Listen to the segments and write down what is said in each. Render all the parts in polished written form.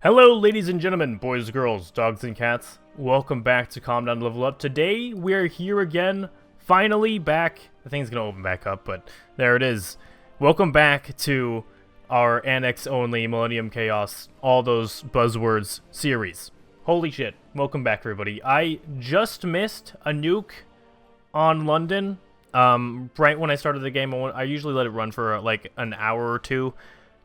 Hello, ladies and gentlemen, boys, girls, dogs, and cats. Welcome back to Calm Down Level Up. Today, we are here again, finally back. The thing's gonna open back up, but there it is. Welcome back to our Annex only Millennium Chaos, all those buzzwords series. Holy shit. Welcome back, everybody. I just missed a nuke on London. Right when I started the game. I usually let it run for like an hour or two.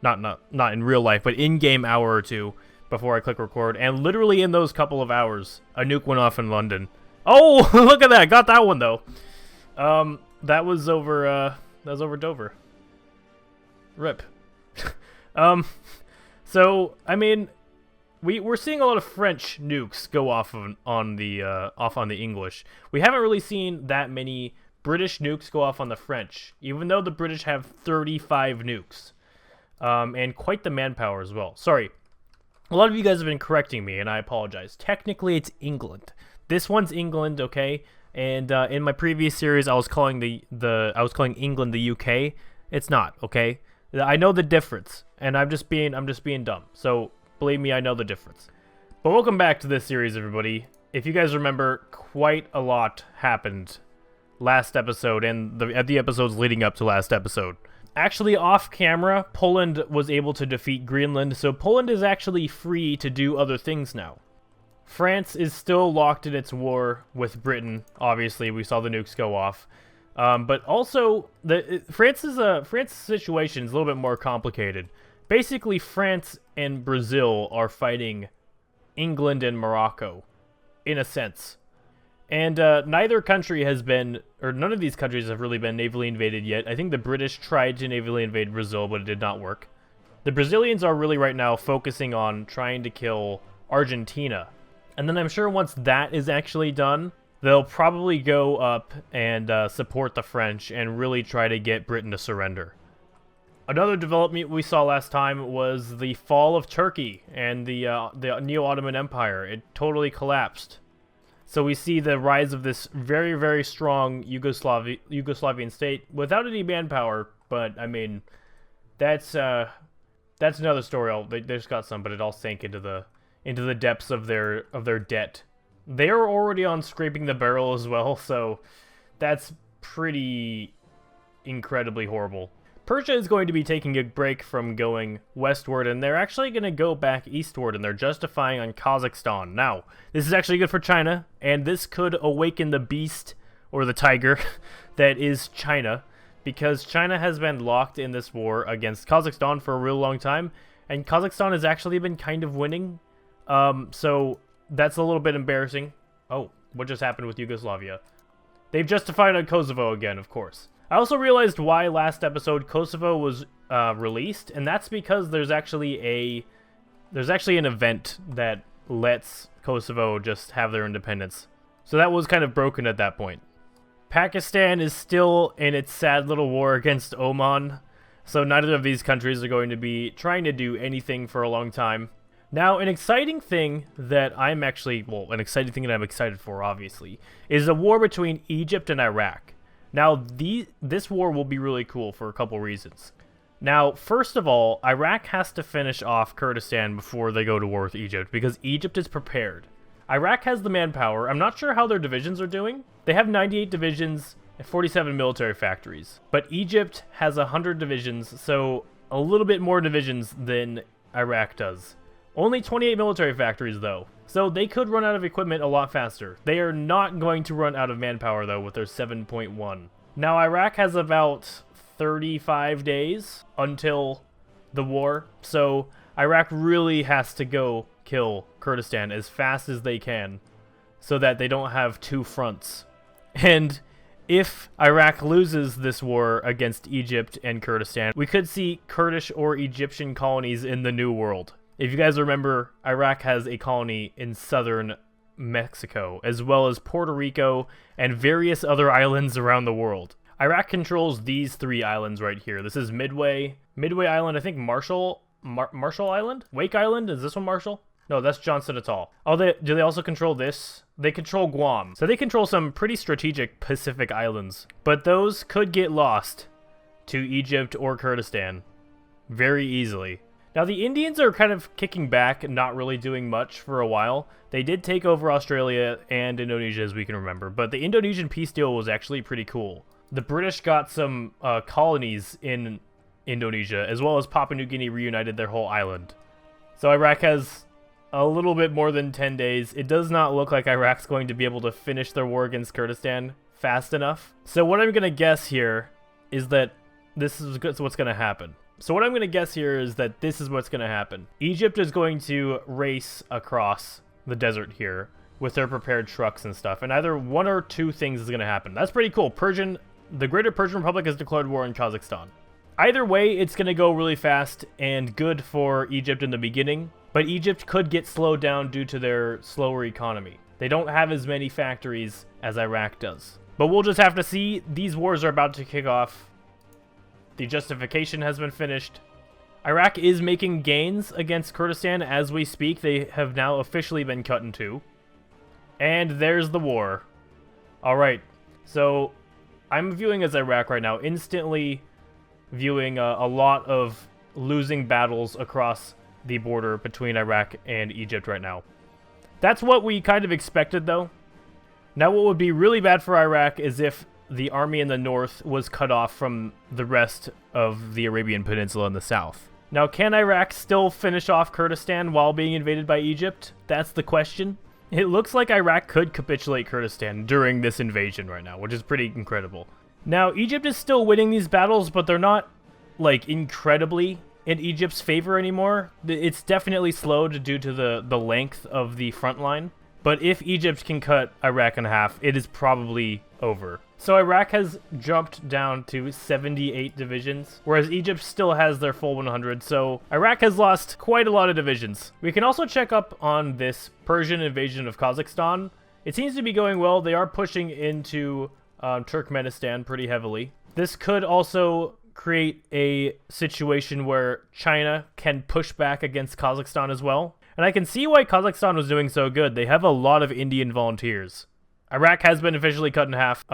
Not in real life, but in-game hour or two before I click record. And literally in those couple of hours, a nuke went off in London. Oh, look at that! Got that one though. That was over Dover. Rip. So I mean, we're seeing a lot of French nukes go off on the English. We haven't really seen that many British nukes go off on the French, even though the British have 35 nukes. And quite the manpower as well. Sorry, a lot of you guys have been correcting me, and I apologize. Technically, it's England. This one's England, okay? And in my previous series, I was calling England the UK. It's not, okay? I know the difference, and I'm just being dumb. So believe me, I know the difference. But welcome back to this series, everybody. If you guys remember, quite a lot happened last episode and the episodes leading up to last episode. Actually, off camera, Poland was able to defeat Greenland, so Poland is actually free to do other things now. France is still locked in its war with Britain. Obviously, we saw the nukes go off. But also, France's situation is a little bit more complicated. Basically, France and Brazil are fighting England and Morocco, in a sense. And neither country has been, or none of these countries have really been navally invaded yet. I think the British tried to navally invade Brazil, but it did not work. The Brazilians are really right now focusing on trying to kill Argentina. And then I'm sure once that is actually done, they'll probably go up and support the French and really try to get Britain to surrender. Another development we saw last time was the fall of Turkey and the Neo-Ottoman Empire. It totally collapsed. So we see the rise of this very, very strong Yugoslavian state without any manpower. But I mean, that's another story. They just got some, but it all sank into the depths of their debt. They are already on scraping the barrel as well, so that's pretty incredibly horrible. Persia is going to be taking a break from going westward, and they're actually going to go back eastward, and they're justifying on Kazakhstan. Now, this is actually good for China, and this could awaken the beast, or the tiger, that is China, because China has been locked in this war against Kazakhstan for a real long time, and Kazakhstan has actually been kind of winning, so that's a little bit embarrassing. Oh, what just happened with Yugoslavia? They've justified on Kosovo again, of course. I also realized why last episode Kosovo was released, and that's because there's actually an event that lets Kosovo just have their independence. So that was kind of broken at that point. Pakistan is still in its sad little war against Oman, so neither of these countries are going to be trying to do anything for a long time. Now, an exciting thing that I'm excited for, obviously, is a war between Egypt and Iraq. Now, this war will be really cool for a couple reasons. Now, first of all, Iraq has to finish off Kurdistan before they go to war with Egypt, because Egypt is prepared. Iraq has the manpower. I'm not sure how their divisions are doing. They have 98 divisions and 47 military factories. But Egypt has 100 divisions, so a little bit more divisions than Iraq does. Only 28 military factories, though. So they could run out of equipment a lot faster. They are not going to run out of manpower, though, with their 7.1. Now, Iraq has about 35 days until the war. So Iraq really has to go kill Kurdistan as fast as they can so that they don't have two fronts. And if Iraq loses this war against Egypt and Kurdistan, we could see Kurdish or Egyptian colonies in the New World. If you guys remember, Iraq has a colony in southern Mexico, as well as Puerto Rico and various other islands around the world. Iraq controls these three islands right here. This is Midway Island, I think Marshall Island? Wake Island? Is this one Marshall? No, that's Johnston Atoll. Oh, do they also control this? They control Guam. So they control some pretty strategic Pacific islands. But those could get lost to Egypt or Kurdistan very easily. Now, the Indians are kind of kicking back and not really doing much for a while. They did take over Australia and Indonesia, as we can remember, but the Indonesian peace deal was actually pretty cool. The British got some colonies in Indonesia, as well as Papua New Guinea reunited their whole island. So Iraq has a little bit more than 10 days. It does not look like Iraq's going to be able to finish their war against Kurdistan fast enough. So what I'm going to guess here is that this is what's going to happen. Egypt is going to race across the desert here with their prepared trucks and stuff, and either one or two things is going to happen. That's pretty cool. The Greater Persian Republic has declared war on Kazakhstan. Either way, it's going to go really fast and good for Egypt in the beginning, but Egypt could get slowed down due to their slower economy. They don't have as many factories as Iraq does. But we'll just have to see. These wars are about to kick off. The justification has been finished. Iraq is making gains against Kurdistan as we speak. They have now officially been cut in two. And there's the war. Alright, so I'm viewing as Iraq right now, instantly viewing a lot of losing battles across the border between Iraq and Egypt right now. That's what we kind of expected, though. Now, what would be really bad for Iraq is if the army in the north was cut off from the rest of the Arabian Peninsula in the south. Now, can Iraq still finish off Kurdistan while being invaded by Egypt? That's the question. It looks like Iraq could capitulate Kurdistan during this invasion right now, which is pretty incredible. Now, Egypt is still winning these battles, but they're not, like, incredibly in Egypt's favor anymore. It's definitely slowed due to the length of the front line. But if Egypt can cut Iraq in half, it is probably over. So Iraq has jumped down to 78 divisions, whereas Egypt still has their full 100, so Iraq has lost quite a lot of divisions. We can also check up on this Persian invasion of Kazakhstan. It seems to be going well. They are pushing into Turkmenistan pretty heavily. This could also create a situation where China can push back against Kazakhstan as well. And I can see why Kazakhstan was doing so good. They have a lot of Indian volunteers. Iraq has been officially cut in half.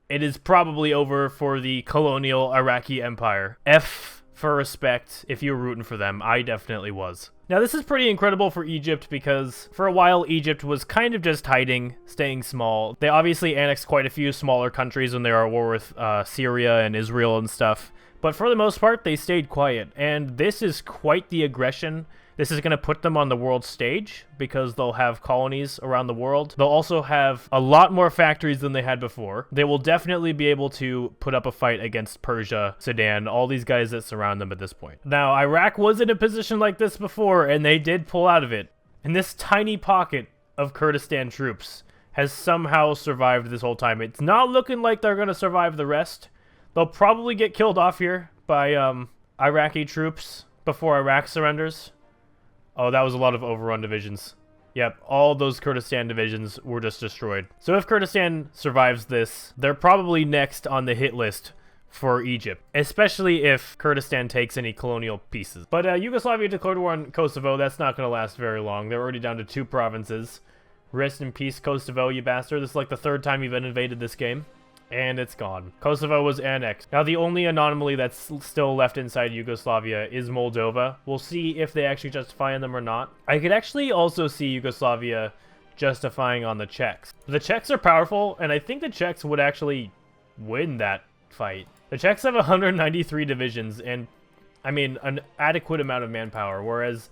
It is probably over for the colonial Iraqi Empire. F for respect if you were rooting for them. I definitely was. Now, this is pretty incredible for Egypt because for a while, Egypt was kind of just hiding, staying small. They obviously annexed quite a few smaller countries when they were at war with Syria and Israel and stuff. But for the most part, they stayed quiet. And this is quite the aggression. This is going to put them on the world stage because they'll have colonies around the world. They'll also have a lot more factories than they had before. They will definitely be able to put up a fight against Persia, Sudan, all these guys that surround them at this point. Now, Iraq was in a position like this before, and they did pull out of it. And this tiny pocket of Kurdistan troops has somehow survived this whole time. It's not looking like they're going to survive the rest. They'll probably get killed off here by Iraqi troops before Iraq surrenders. Oh, that was a lot of overrun divisions. Yep, all those Kurdistan divisions were just destroyed. So if Kurdistan survives this, they're probably next on the hit list for Egypt, especially if Kurdistan takes any colonial pieces. But Yugoslavia declared war on Kosovo. That's not going to last very long. They're already down to 2 provinces. Rest in peace, Kosovo, you bastard. This is like the 3rd time you've invaded this game. And it's gone. Kosovo was annexed. Now, the only anomaly that's still left inside Yugoslavia is Moldova. We'll see if they actually justify them or not. I could actually also see Yugoslavia justifying on the Czechs. The Czechs are powerful, and I think the Czechs would actually win that fight. The Czechs have 193 divisions, and, I mean, an adequate amount of manpower, whereas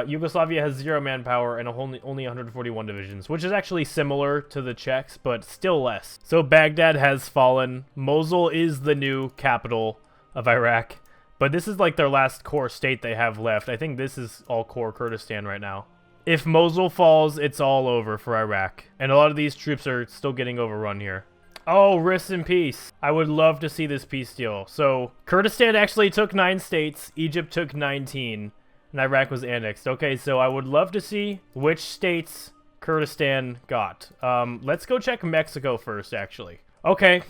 Yugoslavia has 0 manpower and only 141 divisions, which is actually similar to the Czechs, but still less. So Baghdad has fallen. Mosul is the new capital of Iraq, but this is like their last core state they have left. I think this is all core Kurdistan right now. If Mosul falls, it's all over for Iraq, and a lot of these troops are still getting overrun here. Oh, rest in peace. I would love to see this peace deal. So Kurdistan actually took 9 states, Egypt took 19. And Iraq was annexed. Okay, so I would love to see which states Kurdistan got. Let's go check Mexico first, actually. Okay,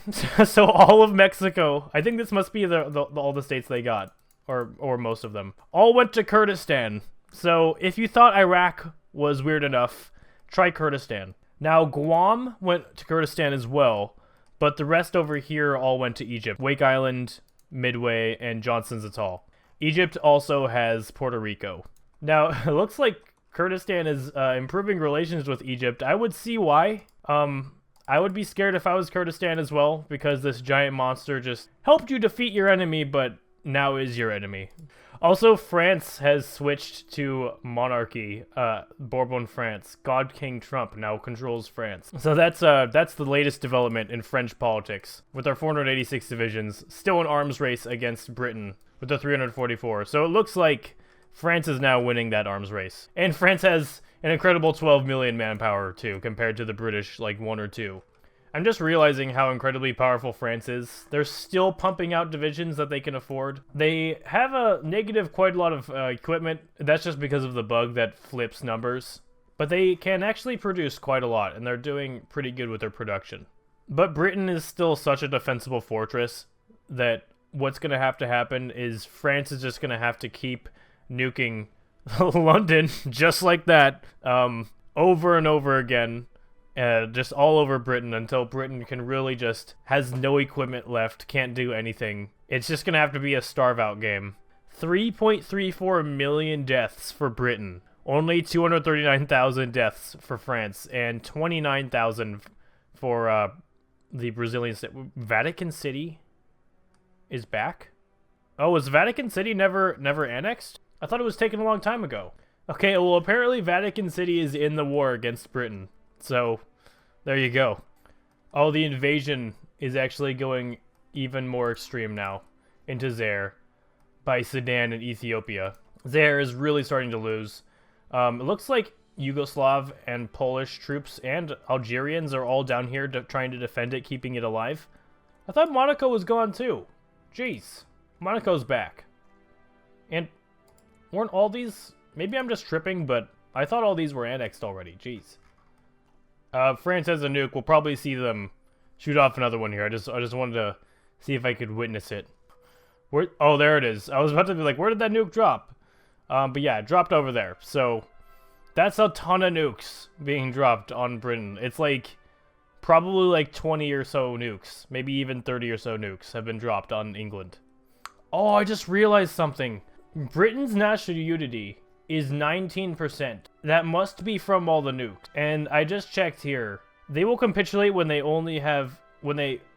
so all of Mexico. I think this must be all the states they got, or most of them. All went to Kurdistan. So if you thought Iraq was weird enough, try Kurdistan. Now, Guam went to Kurdistan as well, but the rest over here all went to Egypt. Wake Island, Midway, and Johnson's Atoll. Egypt also has Puerto Rico. Now, it looks like Kurdistan is improving relations with Egypt. I would see why. I would be scared if I was Kurdistan as well, because this giant monster just helped you defeat your enemy, but now is your enemy. Also, France has switched to monarchy. Bourbon France. God King Trump now controls France. So that's the latest development in French politics, with our 486 divisions still in arms race against Britain with the 344. So it looks like France is now winning that arms race. And France has an incredible 12 million manpower, too, compared to the British, like 1 or 2. I'm just realizing how incredibly powerful France is. They're still pumping out divisions that they can afford. They have a negative quite a lot of equipment. That's just because of the bug that flips numbers. But they can actually produce quite a lot, and they're doing pretty good with their production. But Britain is still such a defensible fortress that what's going to happen is France is just going to have to keep nuking London just like that over and over again. Just all over Britain until Britain can really just has no equipment left, can't do anything. It's just gonna have to be a starve-out game. 3.34 million deaths for Britain. Only 239,000 deaths for France, and 29,000 for the Brazilian state. Vatican City is back? Oh, was Vatican City never annexed? I thought it was taken a long time ago. Okay, well apparently Vatican City is in the war against Britain. So, there you go. Oh, the invasion is actually going even more extreme now into Zaire by Sudan and Ethiopia. Zaire is really starting to lose. It looks like Yugoslav and Polish troops and Algerians are all down here trying to defend it, keeping it alive. I thought Monaco was gone too. Jeez. Monaco's back. And weren't all these... Maybe I'm just tripping, but I thought all these were annexed already. Jeez. France has a nuke. We'll probably see them shoot off another one here. I just wanted to see if I could witness it. Where? Oh, there it is. I was about to be like, where did that nuke drop? But yeah, it dropped over there. So that's a ton of nukes being dropped on Britain. It's like probably like 20 or so nukes, maybe even 30 or so nukes have been dropped on England. Oh, I just realized something. Britain's national unity is 19%. That must be from all the nukes. And I just checked here. They will capitulate when they only have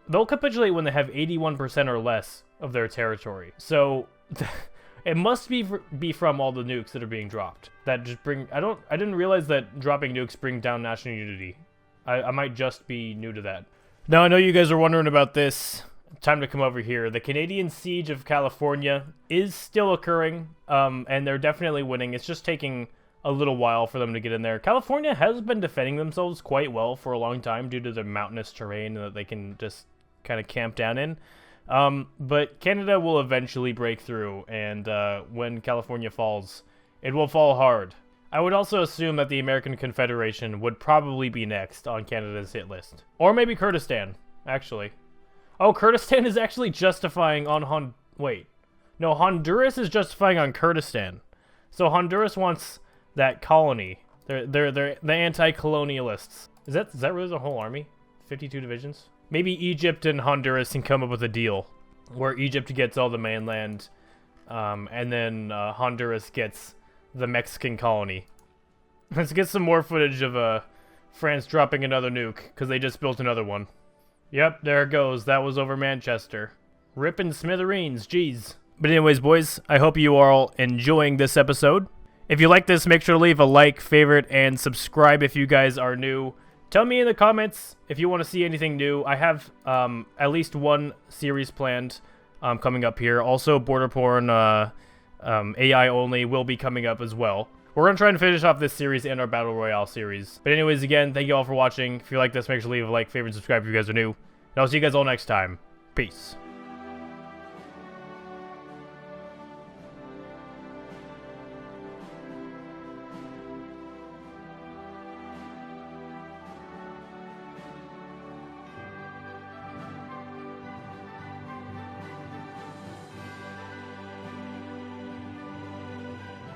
they'll capitulate when they have 81% or less of their territory. So it must be from all the nukes that are being dropped. That just bring I didn't realize that dropping nukes bring down national unity. I might just be new to that. Now I know you guys are wondering about this. Time to come over here. The Canadian siege of California is still occurring, and they're definitely winning. It's just taking a little while for them to get in there. California has been defending themselves quite well for a long time due to the mountainous terrain that they can just kind of camp down in. But Canada will eventually break through, and when California falls, it will fall hard. I would also assume that the American Confederation would probably be next on Canada's hit list. Or maybe Kurdistan, actually. Oh, Kurdistan is actually justifying on wait. No, Honduras is justifying on Kurdistan. So Honduras wants that colony. They're the anti-colonialists. Is that really the whole army? 52 divisions? Maybe Egypt and Honduras can come up with a deal where Egypt gets all the mainland, and then Honduras gets the Mexican colony. Let's get some more footage of France dropping another nuke, because they just built another one. Yep, there it goes. That was over Manchester. Rippin' smithereens, jeez. But anyways, boys, I hope you are all enjoying this episode. If you like this, make sure to leave a like, favorite, and subscribe if you guys are new. Tell me in the comments if you want to see anything new. I have at least one series planned coming up here. Also, Border Porn AI only will be coming up as well. We're going to try and finish off this series and our Battle Royale series. But anyways, again, thank you all for watching. If you like this, make sure to leave a like, favorite, and subscribe if you guys are new. And I'll see you guys all next time. Peace.